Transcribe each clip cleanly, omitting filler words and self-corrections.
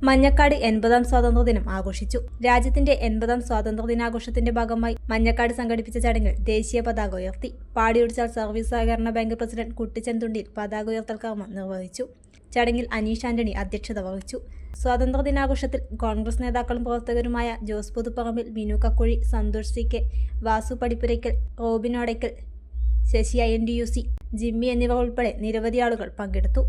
മഞ്ഞക്കാട് 80ാം സ്വാതന്ത്ര്യദിനം ആഘോഷിച്ചു. രാജ്യത്തിന്റെ 80ാം സ്വാതന്ത്ര്യദിനാഘോഷത്തിന്റെ ഭാഗമായി മഞ്ഞക്കാട് സംഘടിപ്പിച്ച ചടങ്ങിൽ ദേശീയ പതാക ഉയർത്തി. പാടിയൊടിച്ചാൽ സർവീസ് സഹകരണ ബാങ്ക് പ്രസിഡന്റ് കുട്ടിച്ചൻ തുണ്ടിൽ പതാക ഉയർത്തൽ കർമ്മം നിർവഹിച്ചു. ചടങ്ങിൽ അനീഷ് ആന്റണി അധ്യക്ഷത വഹിച്ചു. സ്വാതന്ത്ര്യദിനാഘോഷത്തിൽ കോൺഗ്രസ് നേതാക്കളും പ്രവർത്തകരുമായ Jose Puthuparambil, Binu Kakkuzhi, Santhosh C K, Vasu Padippurakkal, Robin Odakkal, Sasi INTUC, Jimmy എന്നിവർ ഉൾപ്പെടെ നിരവധി ആളുകൾ പങ്കെടുത്തു.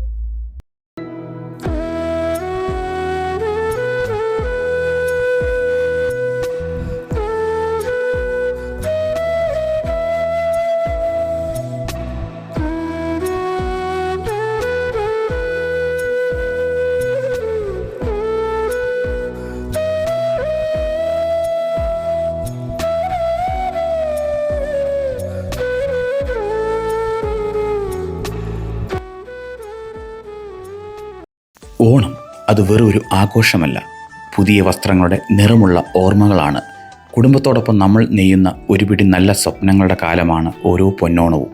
ഓണം അത് വെറൊരു ആഘോഷമല്ല, പുതിയ വസ്ത്രങ്ങളുടെ നിറമുള്ള ഓർമ്മകളാണ്. കുടുംബത്തോടൊപ്പം നമ്മൾ നെയ്യുന്ന ഒരു പിടി നല്ല സ്വപ്നങ്ങളുടെ കാലമാണ് ഓരോ പൊന്നോണവും.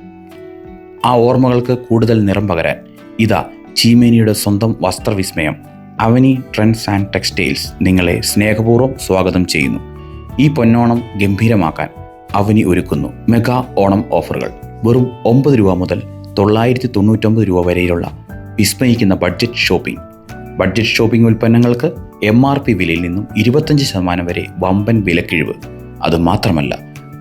ആ ഓർമ്മകൾക്ക് കൂടുതൽ നിറം പകരാൻ ഇതാ ചീമേനിയുടെ സ്വന്തം വസ്ത്രവിസ്മയം അവനി ട്രെൻഡ്സ് ആൻഡ് ടെക്സ്റ്റൈൽസ് നിങ്ങളെ സ്നേഹപൂർവ്വം സ്വാഗതം ചെയ്യുന്നു. ഈ പൊന്നോണം ഗംഭീരമാക്കാൻ അവനി ഒരുക്കുന്നു മെഗാ ഓണം ഓഫറുകൾ. വെറും 9 രൂപ മുതൽ 999 രൂപ വരെയുള്ള വിസ്മയിക്കുന്ന ബഡ്ജറ്റ് ഷോപ്പിംഗ് ഉൽപ്പന്നങ്ങൾക്ക് MRP വിലയിൽ നിന്നും 25% വരെ വമ്പൻ വിലക്കിഴിവ്. അതുമാത്രമല്ല,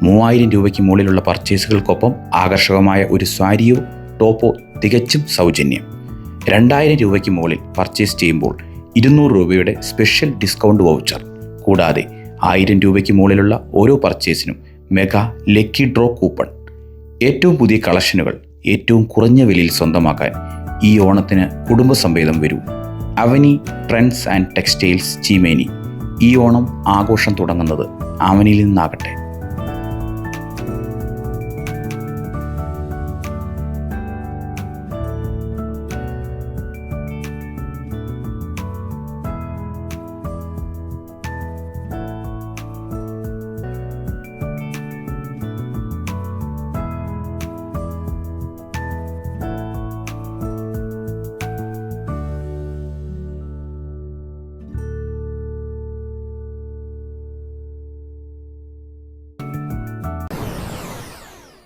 3000 രൂപയ്ക്ക് മുകളിലുള്ള പർച്ചേസുകൾക്കൊപ്പം ആകർഷകമായ ഒരു സാരിയോ ടോപ്പോ തികച്ചും സൗജന്യം. 2000 രൂപയ്ക്ക് മുകളിൽ പർച്ചേസ് ചെയ്യുമ്പോൾ 200 രൂപയുടെ സ്പെഷ്യൽ ഡിസ്കൗണ്ട് വൗച്ചർ. കൂടാതെ 1000 രൂപയ്ക്ക് മുകളിലുള്ള ഓരോ പർച്ചേസിനും മെഗാ ലക്കി ഡ്രോ കൂപ്പൺ. ഏറ്റവും പുതിയ കളക്ഷനുകൾ ഏറ്റവും കുറഞ്ഞ വിലയിൽ സ്വന്തമാക്കാൻ ഈ ഓണത്തിന് കുടുംബസമേതം വരൂ. Avani trends and textiles Cheemeni. ഈ ഓണം ആഘോഷം തുടങ്ങുന്നത് അവനിയിൽ നിന്നാകട്ടെ.